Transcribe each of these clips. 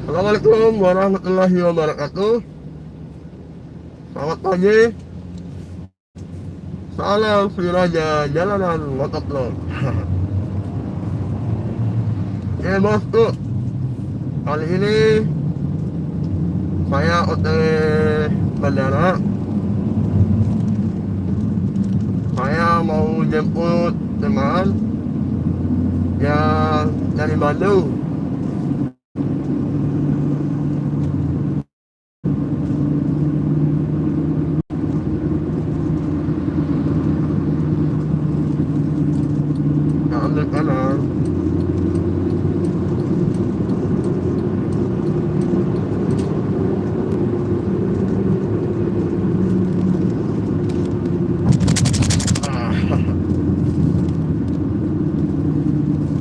Assalamualaikum warahmatullahi wabarakatuh. Selamat pagi. Salam Siraja Jalanan Motovlog. Ya bosku, kali ini saya OTW bandara. Saya mau jemput teman yang dari Bandung. Yang ambil kanan.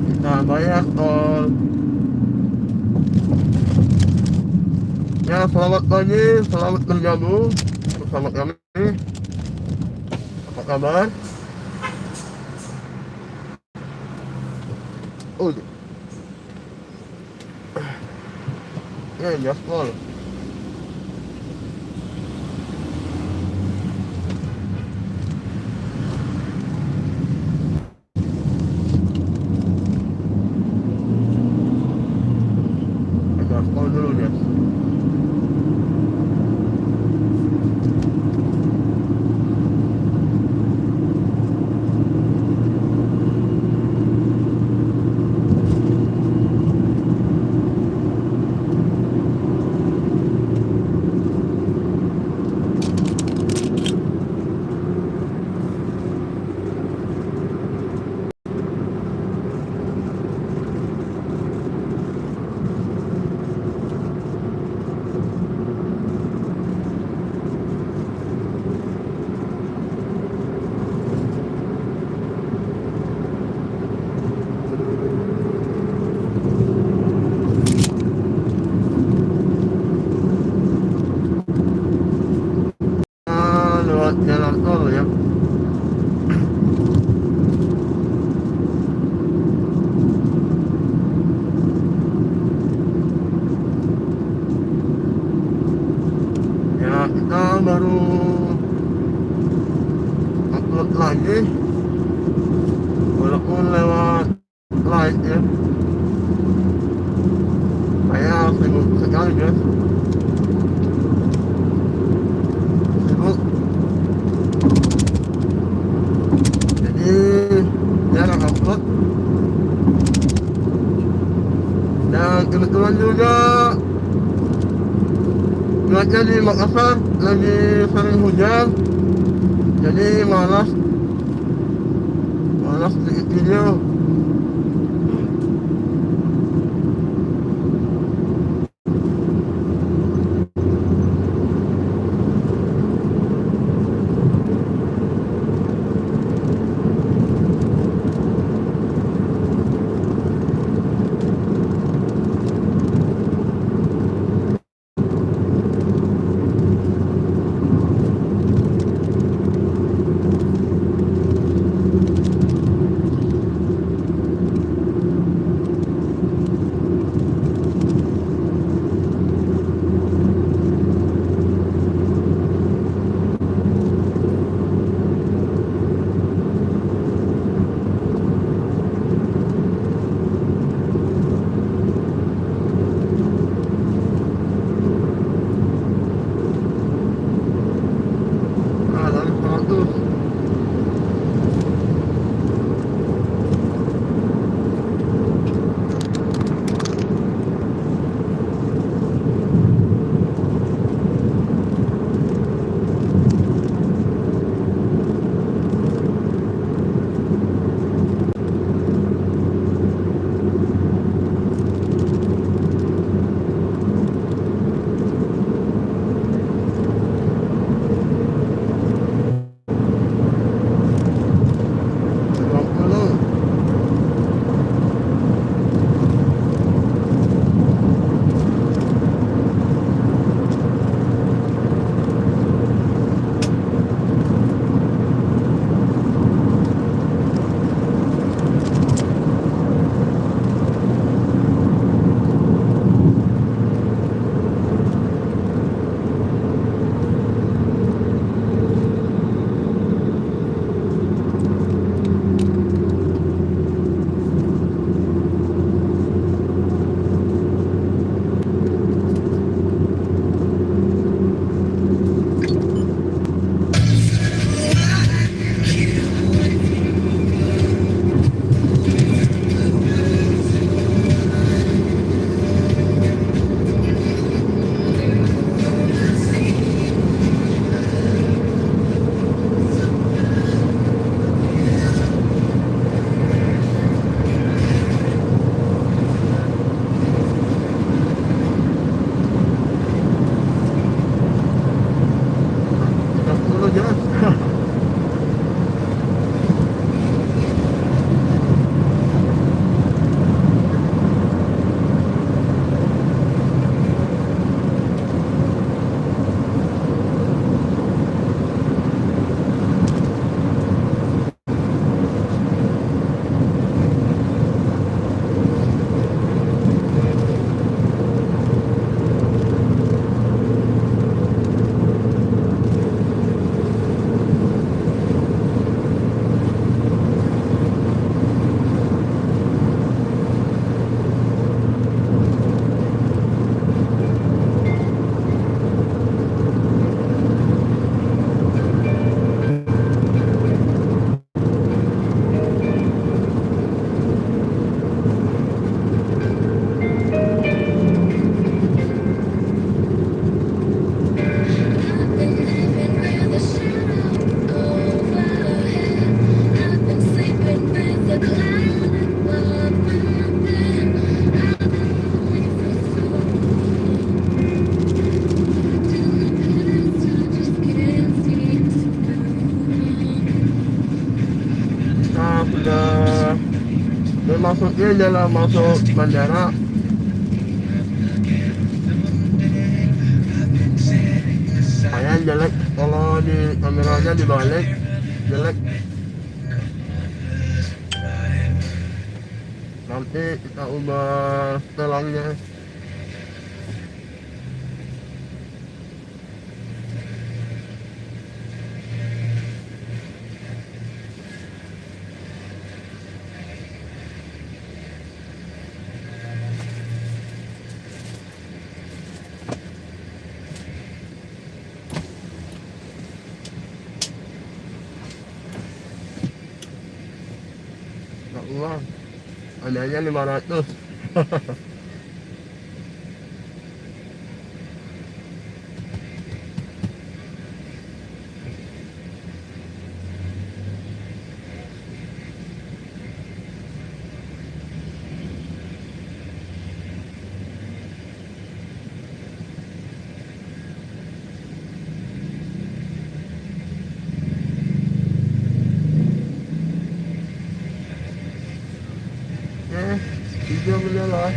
Kita bayar tol. Ya, selamat pagi, selamat bergabung bersama kami. Apa kabar? Oh, ya gaspol. Gaspol dulu ya. Lewat jalan tol ya. Ya, kita baru upload lagi walaupun lewat live ya. Saya sibuk sekali guys. Sibuk. Jadi jarang upload. Dan kebetulan juga cuaca di Makassar lagi sering hujan. Jadi malas bikin video. masuknya dalam masuk bandara. Kayak jelek kalau di kameranya dibalik, jelek. Nanti kita ubah setelahnya. Ya Allah, adanya 500. Video beliau lah.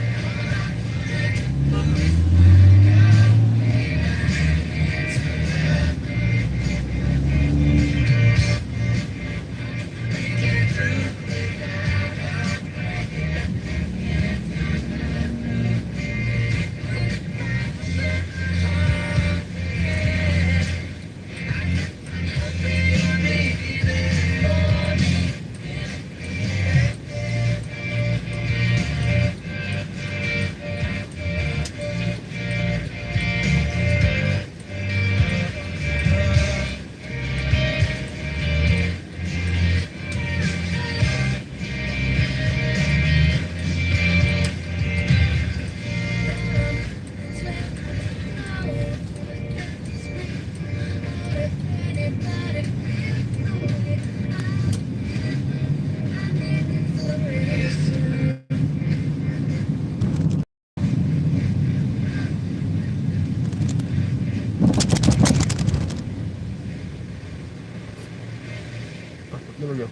Masuk dulu ya.